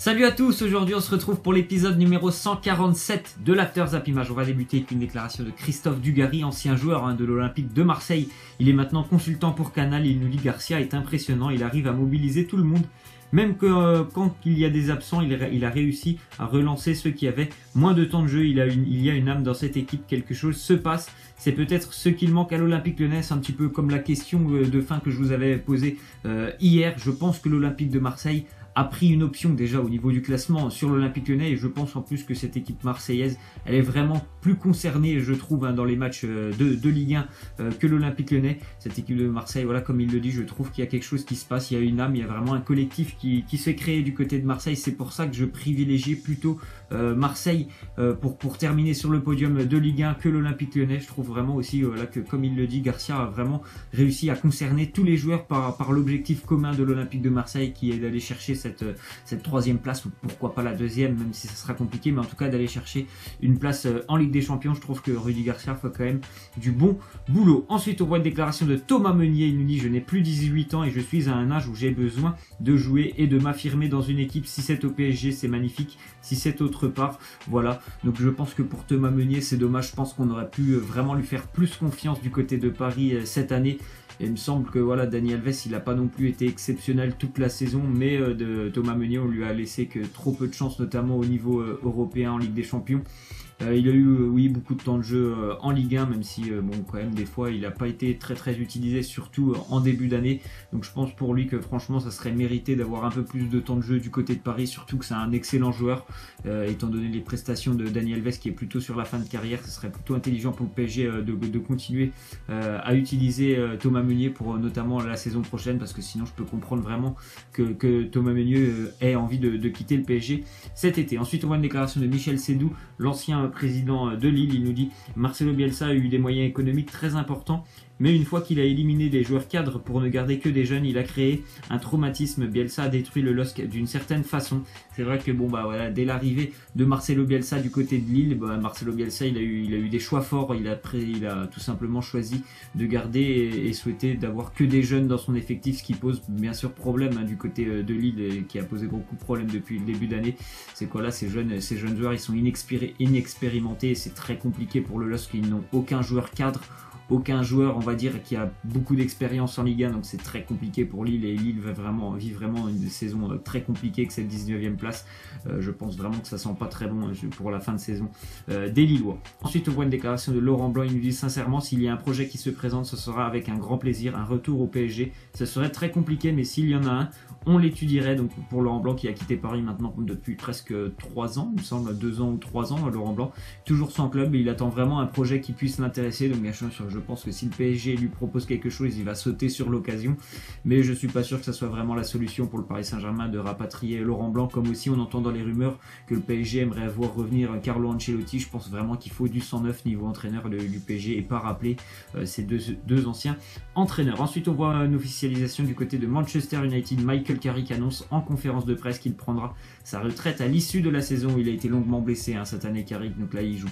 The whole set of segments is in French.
Salut à tous, aujourd'hui on se retrouve pour l'épisode numéro 147 de l'After Zap Image. On va débuter avec une déclaration de Christophe Dugarry, ancien joueur de l'Olympique de Marseille. Il est maintenant consultant pour Canal et il nous dit Garcia est impressionnant, il arrive à mobiliser tout le monde. Même que quand il y a des absents, il a réussi à relancer ceux qui avaient moins de temps de jeu. Il y a une âme dans cette équipe, quelque chose se passe. C'est peut-être ce qu'il manque à l'Olympique Lyonnais, c'est un petit peu comme la question de fin que je vous avais posée hier. Je pense que l'Olympique de Marseille a pris une option déjà au niveau du classement sur l'Olympique Lyonnais et je pense en plus que cette équipe marseillaise, elle est vraiment plus concernée, je trouve, dans les matchs de Ligue 1 que l'Olympique Lyonnais. Cette équipe de Marseille, voilà, comme il le dit, je trouve qu'il y a quelque chose qui se passe, il y a une âme, il y a vraiment un collectif qui s'est créé du côté de Marseille. C'est pour ça que je privilégie plutôt Marseille pour terminer sur le podium de Ligue 1 que l'Olympique Lyonnais. Je trouve vraiment aussi là, que, comme il le dit, Garcia a vraiment réussi à concerner tous les joueurs par l'objectif commun de l'Olympique de Marseille qui est d'aller chercher cette troisième place, ou pourquoi pas la deuxième, même si ça sera compliqué, mais en tout cas d'aller chercher une place en Ligue des Champions. Je trouve que Rudy Garcia fait quand même du bon boulot. Ensuite, on voit une déclaration de Thomas Meunier. Il nous dit: je n'ai plus 18 ans et je suis à un âge où j'ai besoin de jouer et de m'affirmer dans une équipe. Si c'est au PSG, c'est magnifique. Si c'est autre part, voilà. Donc je pense que pour Thomas Meunier, c'est dommage. Je pense qu'on aurait pu vraiment lui faire plus confiance du côté de Paris cette année. Et il me semble que voilà, Dani Alves, il n'a pas non plus été exceptionnel toute la saison, mais de Thomas Meunier, on lui a laissé que trop peu de chance, notamment au niveau européen en Ligue des Champions. Il a eu oui, beaucoup de temps de jeu en Ligue 1, même si bon, quand même des fois il n'a pas été très utilisé, surtout en début d'année. Donc je pense pour lui que franchement ça serait mérité d'avoir un peu plus de temps de jeu du côté de Paris, surtout que c'est un excellent joueur, étant donné les prestations de Dani Alves qui est plutôt sur la fin de carrière. Ce serait plutôt intelligent pour le PSG de continuer à utiliser Thomas Meunier pour notamment la saison prochaine, parce que sinon je peux comprendre vraiment que Thomas Meunier ait envie de quitter le PSG cet été. Ensuite on voit une déclaration de Michel Sédou, l'ancien président de Lille. Il nous dit: Marcelo Bielsa a eu des moyens économiques très importants, mais une fois qu'il a éliminé des joueurs cadres pour ne garder que des jeunes, il a créé un traumatisme. Bielsa a détruit le LOSC d'une certaine façon. C'est vrai que bon bah voilà, dès l'arrivée de Marcelo Bielsa du côté de Lille, Marcelo Bielsa il a eu des choix forts. Il a tout simplement choisi de garder et souhaité d'avoir que des jeunes dans son effectif, ce qui pose bien sûr problème du côté de Lille, et qui a posé beaucoup de problèmes depuis le début d'année. C'est quoi là, ces jeunes joueurs, ils sont inexpérimentés et c'est très compliqué pour le LOSC. Ils n'ont aucun joueur cadre, aucun joueur, on va dire, qui a beaucoup d'expérience en Ligue 1, donc c'est très compliqué pour Lille, et Lille vit vraiment une saison très compliquée avec cette 19e place. Je pense vraiment que ça sent pas très bon pour la fin de saison des Lillois. Ensuite on voit une déclaration de Laurent Blanc. Il nous dit: sincèrement, s'il y a un projet qui se présente, ce sera avec un grand plaisir, un retour au PSG. Ce serait très compliqué, mais s'il y en a un, on l'étudierait. Donc pour Laurent Blanc qui a quitté Paris maintenant depuis presque 3 ans, il me semble 2 ans ou 3 ans, Laurent Blanc, toujours sans club, et il attend vraiment un projet qui puisse l'intéresser. Donc bien sûr, je pense que si le PSG lui propose quelque chose, il va sauter sur l'occasion, mais je suis pas sûr que ça soit vraiment la solution pour le Paris Saint-Germain de rapatrier Laurent Blanc, comme aussi on entend dans les rumeurs que le PSG aimerait voir revenir Carlo Ancelotti. Je pense vraiment qu'il faut du 109 niveau entraîneur du PSG et pas rappeler ces deux anciens entraîneurs. Ensuite on voit une officialisation du côté de Manchester United. Michael Carrick annonce en conférence de presse qu'il prendra sa retraite à l'issue de la saison. Il a été longuement blessé cette année, Carrick, donc là il joue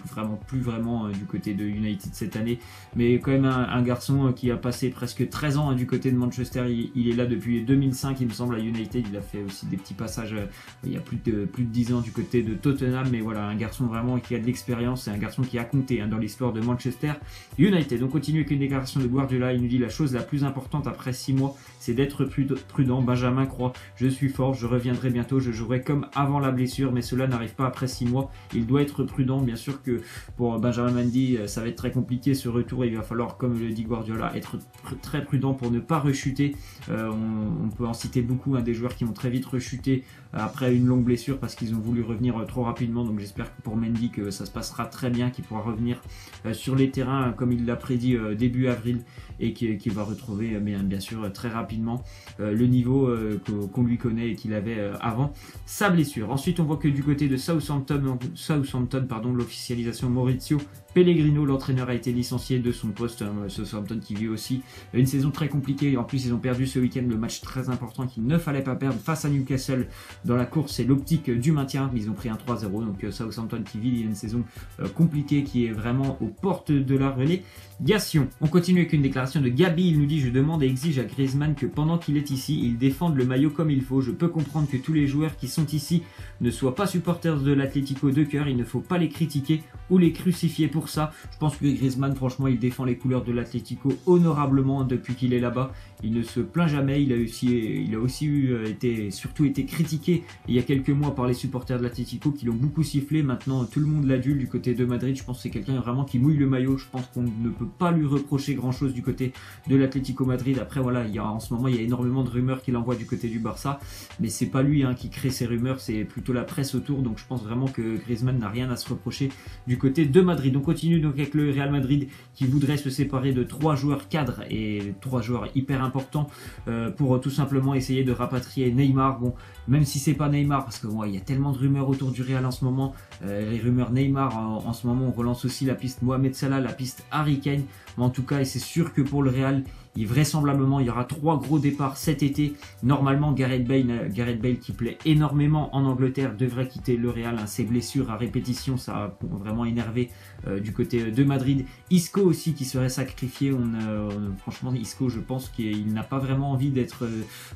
plus vraiment du côté de United cette année, mais quand même un garçon qui a passé presque 13 ans du côté de Manchester. Il est là depuis 2005 il me semble à United. Il a fait aussi des petits passages il y a plus de 10 ans du côté de Tottenham, mais voilà, un garçon vraiment qui a de l'expérience, et un garçon qui a compté dans l'histoire de Manchester United. On continue avec une déclaration de Guardiola. Il nous dit: la chose la plus importante après 6 mois, c'est d'être prudent. Benjamin croit: je suis fort, je reviendrai bientôt, je jouerai comme avant la blessure, mais cela n'arrive pas après 6 mois. Il doit être prudent. Bien sûr que pour Benjamin Mendy, ça va être très compliqué ce retour. Il va falloir, comme le dit Guardiola, être très prudent pour ne pas rechuter. On peut en citer beaucoup, des joueurs qui ont très vite rechuté après une longue blessure parce qu'ils ont voulu revenir trop rapidement. Donc j'espère que pour Mendy que ça se passera très bien, qu'il pourra revenir sur les terrains comme il l'a prédit début avril, et qu'il va retrouver bien sûr très rapidement le niveau qu'on lui connaît et qu'il avait avant sa blessure. Ensuite on voit que du côté de Southampton, l'officialisation: Maurizio Pellegrino, l'entraîneur, a été licencié de son poste. Southampton qui vit aussi une saison très compliquée. En plus, ils ont perdu ce week-end le match très important qu'il ne fallait pas perdre face à Newcastle dans la course et l'optique du maintien. Ils ont pris un 3-0. Donc Southampton qui vit une saison compliquée, qui est vraiment aux portes de la relégation. On continue avec une déclaration de Gabi. Il nous dit: je demande et exige à Griezmann que pendant qu'il est ici, il défende le maillot comme il faut. Je peux comprendre que tous les joueurs qui sont ici ne soient pas supporters de l'Atlético de cœur. Il ne faut pas les critiquer ou les crucifier pour ça. Je pense que Griezmann, franchement, il défend les couleurs de l'Atlético honorablement depuis qu'il est là-bas. Il ne se plaint jamais. Il a aussi surtout été critiqué il y a quelques mois par les supporters de l'Atlético qui l'ont beaucoup sifflé. Maintenant, tout le monde l'adule du côté de Madrid. Je pense que c'est quelqu'un vraiment qui mouille le maillot. Je pense qu'on ne peut pas lui reprocher grand-chose du côté de l'Atlético Madrid. Après, voilà, en ce moment, il y a énormément de rumeurs qu'il envoie du côté du Barça, mais c'est pas lui qui crée ces rumeurs, c'est plutôt la presse autour. Donc je pense vraiment que Griezmann n'a rien à se reprocher du côté de Madrid. On continue donc avec le Real Madrid qui voudrait se séparer de 3 joueurs cadres et 3 joueurs hyper importants pour tout simplement essayer de rapatrier Neymar. Bon, même si c'est pas Neymar, parce que il y a tellement de rumeurs autour du Real en ce moment. Les rumeurs Neymar, en ce moment on relance aussi la piste Mohamed Salah, la piste Harry Kane. Mais en tout cas, et c'est sûr que pour le Real, vraisemblablement, il y aura 3 gros départs cet été. Normalement, Gareth Bale qui plaît énormément en Angleterre, devrait quitter le Real. Ses blessures à répétition, ça a vraiment énervé du côté de Madrid. Isco aussi qui serait sacrifié. Franchement, Isco, je pense qu'il n'a pas vraiment envie d'être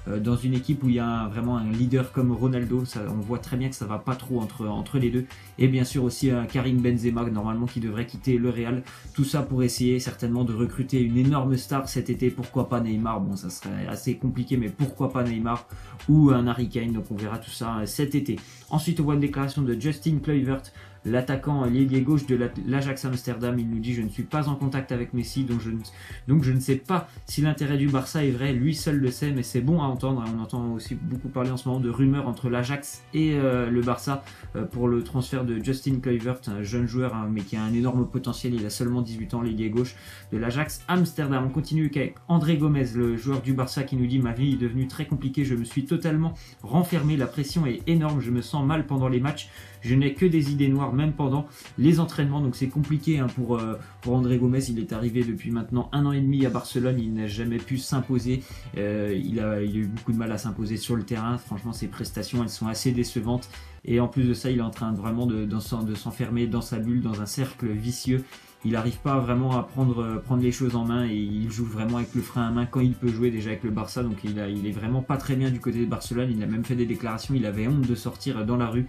dans une équipe où il y a vraiment un leader comme Ronaldo. On voit très bien que ça va pas trop entre les deux. Et bien sûr aussi Karim Benzema, normalement, qui devrait quitter le Real. Tout ça pour essayer certainement de recruter une énorme star cet été. Pourquoi pas Neymar? Bon, ça serait assez compliqué, mais pourquoi pas Neymar ou un Harry Kane? Donc on verra tout ça cet été. Ensuite, on voit une déclaration de Justin Kluivert, l'attaquant l'ailier gauche de l'Ajax Amsterdam. Il nous dit: je ne suis pas en contact avec Messi, donc je ne sais pas si l'intérêt du Barça est vrai. Lui seul le sait, mais c'est bon à entendre. On entend aussi beaucoup parler en ce moment de rumeurs entre l'Ajax et le Barça pour le transfert de Justin Kluivert, un jeune joueur mais qui a un énorme potentiel. Il a seulement 18 ans, l'ailier gauche de l'Ajax Amsterdam. On continue avec André Gomez, le joueur du Barça, qui nous dit: ma vie est devenue très compliquée, je me suis totalement renfermé, la pression est énorme, je me sens mal pendant les matchs, je n'ai que des idées noires même pendant les entraînements. Donc c'est compliqué pour André Gomez. Il est arrivé depuis maintenant 1 an et demi à Barcelone, il n'a jamais pu s'imposer, il a eu beaucoup de mal à s'imposer sur le terrain. Franchement, ses prestations, elles sont assez décevantes, et en plus de ça, il est en train vraiment de s'enfermer dans sa bulle, dans un cercle vicieux. Il n'arrive pas vraiment à prendre les choses en main, et il joue vraiment avec le frein à main quand il peut jouer déjà avec le Barça. Donc il est vraiment pas très bien du côté de Barcelone. Il a même fait des déclarations, il avait honte de sortir dans la rue,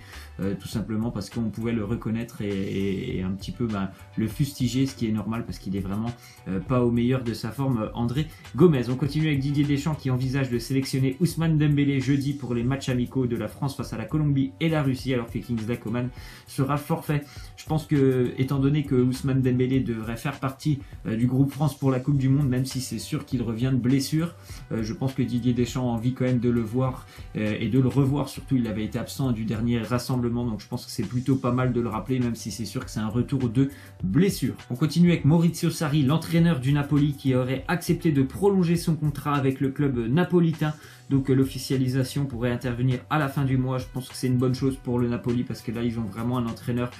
tout simplement parce qu'on pouvait le reconnaître et un petit peu le fustiger, ce qui est normal parce qu'il est vraiment pas au meilleur de sa forme, André Gomez. On continue avec Didier Deschamps qui envisage de sélectionner Ousmane Dembélé jeudi pour les matchs amicaux de la France face à la Colombie et la Russie, alors que Kingsley Coman sera forfait. Je pense que, étant donné que Ousmane Dembélé devrait faire partie du groupe France pour la Coupe du Monde, même si c'est sûr qu'il revient de blessure, je pense que Didier Deschamps a envie quand même de le voir et de le revoir. Surtout, il avait été absent du dernier rassemblement, donc je pense que c'est plutôt pas mal de le rappeler, même si c'est sûr que c'est un retour de blessure. On continue avec Maurizio Sarri, l'entraîneur du Napoli, qui aurait accepté de prolonger son contrat avec le club napolitain. Donc l'officialisation pourrait intervenir à la fin du mois. Je pense que c'est une bonne chose pour le Napoli, parce que là ils ont vraiment un entraîneur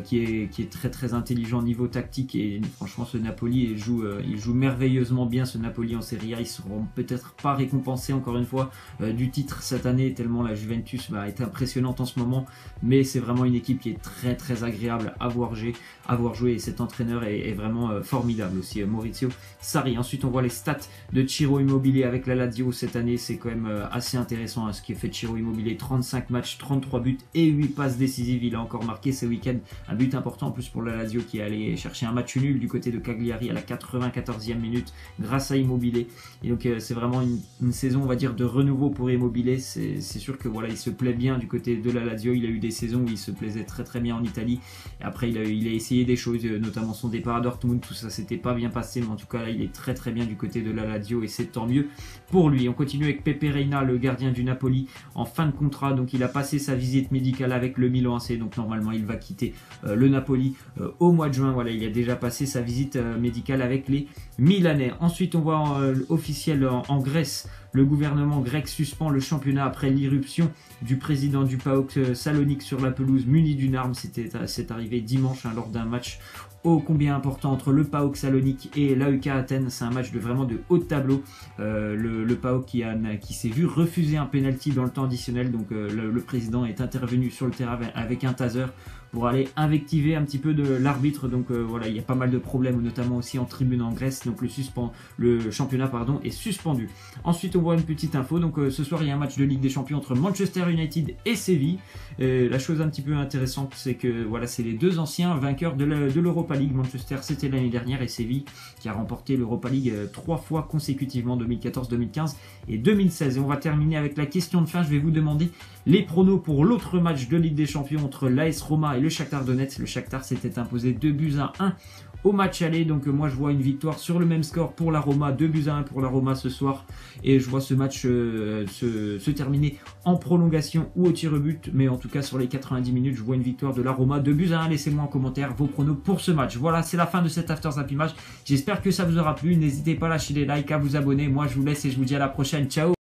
qui est très très intelligent au niveau tactique, et franchement ce Napoli il joue merveilleusement bien, ce Napoli en Serie A. Ils seront peut-être pas récompensés encore une fois du titre cette année, tellement la Juventus est impressionnante en ce moment, mais c'est vraiment une équipe qui est très très agréable à voir jouer, et cet entraîneur est vraiment formidable aussi, Maurizio Sarri. Ensuite on voit les stats de Ciro Immobile avec la Lazio cette année. C'est quand même assez intéressant ce qui est fait de Ciro Immobile: 35 matchs, 33 buts et 8 passes décisives. Il a encore marqué ce week-end un but important en plus pour la Lazio, qui est allé chercher un match nul du côté de Cagliari à la 94e minute grâce à Immobile. Et donc c'est vraiment une saison, on va dire, de renouveau pour Immobile. C'est sûr que voilà, il se plaît bien du côté de la Lazio. Il a eu des saisons où il se plaisait très très bien en Italie, et après il a essayé des choses, notamment son départ à Dortmund. Tout ça s'était pas bien passé, mais en tout cas là il est très très bien du côté de la Lazio, et c'est tant mieux pour lui. On continue avec Pepe Reina, le gardien du Napoli, en fin de contrat. Donc il a passé sa visite médicale avec le Milan AC, donc normalement il va quitter le Napoli au mois de juin. Voilà, il a déjà passé sa visite médicale avec les Milanais. Ensuite on voit officiel en Grèce Le gouvernement grec suspend le championnat après l'irruption du président du PAOK Salonique sur la pelouse muni d'une arme. C'est arrivé dimanche lors d'un match ô combien important entre le PAOK Salonique et l'AEK Athènes. C'est un match vraiment de haut de tableau. Le PAOK qui s'est vu refuser un penalty dans le temps additionnel. Donc le président est intervenu sur le terrain avec un taser pour aller invectiver un petit peu de l'arbitre. Donc voilà, il y a pas mal de problèmes, notamment aussi en tribune en Grèce. Donc le championnat est suspendu. Ensuite, on voit une petite info. Donc ce soir, il y a un match de Ligue des Champions entre Manchester United et Séville. La chose un petit peu intéressante, c'est que voilà, c'est les deux anciens vainqueurs de l'Europa League. Manchester, c'était l'année dernière, et Séville qui a remporté l'Europa League 3 fois consécutivement, 2014, 2015 et 2016. Et on va terminer avec la question de fin. Je vais vous demander les pronos pour l'autre match de Ligue des Champions entre l'AS Roma et le Shakhtar Donetsk. Le Shakhtar s'était imposé 2-1 au match aller. Donc moi je vois une victoire sur le même score pour la Roma, 2-1 pour la Roma ce soir. Et je vois ce match se terminer en prolongation ou au tir au but. Mais en tout cas sur les 90 minutes, je vois une victoire de la Roma, 2-1. Laissez-moi en commentaire vos pronos pour ce match. Voilà, c'est la fin de cet After Zap Image. J'espère que ça vous aura plu. N'hésitez pas à lâcher des likes, à vous abonner. Moi je vous laisse et je vous dis à la prochaine. Ciao!